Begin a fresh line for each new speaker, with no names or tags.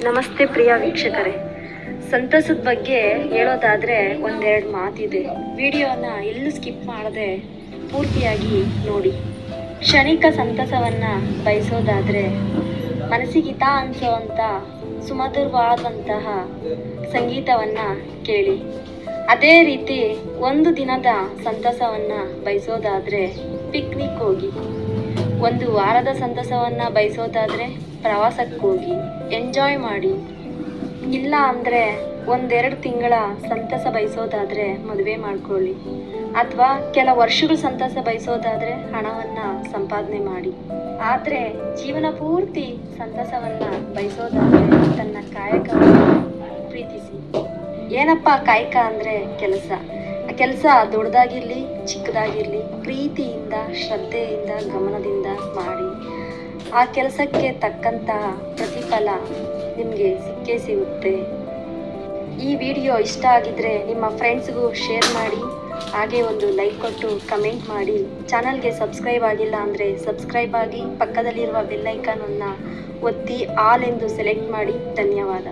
ನಮಸ್ತೆ ಪ್ರಿಯ ವೀಕ್ಷಕರೇ, ಸಂತಸದ ಬಗ್ಗೆ ಹೇಳೋದಾದರೆ ಒಂದೆರಡು ಮಾತಿದೆ. ವಿಡಿಯೋನ ಎಲ್ಲೂ ಸ್ಕಿಪ್ ಮಾಡದೆ ಪೂರ್ತಿಯಾಗಿ ನೋಡಿ. ಕ್ಷಣಿಕ ಸಂತಸವನ್ನು ಬಯಸೋದಾದರೆ ಮನಸ್ಸಿಗಿತ ಅನಿಸೋವಂಥ ಸುಮಧುರವಾದಂತಹ ಸಂಗೀತವನ್ನು ಕೇಳಿ. ಅದೇ ರೀತಿ ಒಂದು ದಿನದ ಸಂತಸವನ್ನು ಬಯಸೋದಾದರೆ ಪಿಕ್ನಿಕ್ ಹೋಗಿ. ಒಂದು ವಾರದ ಸಂತಸವನ್ನು ಬಯಸೋದಾದರೆ ಪ್ರವಾಸಕ್ಕೆ ಹೋಗಿ ಎಂಜಾಯ್ ಮಾಡಿ. ಇಲ್ಲ ಅಂದರೆ ಒಂದೆರಡು ತಿಂಗಳ ಸಂತಸ ಬಯಸೋದಾದರೆ ಮದುವೆ ಮಾಡ್ಕೊಳ್ಳಿ. ಅಥವಾ ಕೆಲ ವರ್ಷಗಳು ಸಂತಸ ಬಯಸೋದಾದರೆ ಹಣವನ್ನು ಸಂಪಾದನೆ ಮಾಡಿ. ಆದರೆ ಜೀವನ ಪೂರ್ತಿ ಸಂತಸವನ್ನು ಬಯಸೋದಾದರೆ ತನ್ನ ಕಾಯಕವನ್ನು ಪ್ರೀತಿಸಿ. ಏನಪ್ಪ ಕಾಯಕ ಅಂದರೆ ಕೆಲಸ. ಆ ಕೆಲಸ ದೊಡ್ಡದಾಗಿರಲಿ ಚಿಕ್ಕದಾಗಿರಲಿ ಪ್ರೀತಿಯಿಂದ ಶ್ರದ್ಧೆಯಿಂದ ಗಮನದಿಂದ ಮಾಡಿ. ಆ ಕೆಲಸಕ್ಕೆ ತಕ್ಕಂತಹ ಪ್ರತಿಫಲ ನಿಮಗೆ ಸಿಕ್ಕೇ ಸಿಗುತ್ತೆ. ಈ ವಿಡಿಯೋ ಇಷ್ಟ ಆಗಿದ್ದರೆ ನಿಮ್ಮ ಫ್ರೆಂಡ್ಸ್ಗೂ ಶೇರ್ ಮಾಡಿ. ಹಾಗೆ ಒಂದು ಲೈಕ್ ಕೊಟ್ಟು ಕಮೆಂಟ್ ಮಾಡಿ. ಚಾನಲ್ಗೆ ಸಬ್ಸ್ಕ್ರೈಬ್ ಆಗಿಲ್ಲ ಅಂದರೆ ಸಬ್ಸ್ಕ್ರೈಬ್ ಆಗಿ. ಪಕ್ಕದಲ್ಲಿರುವ ಬೆಲ್ ಐಕಾನನ್ನು ಒತ್ತಿ ಆಲ್ ಎಂದು ಸೆಲೆಕ್ಟ್ ಮಾಡಿ. ಧನ್ಯವಾದ.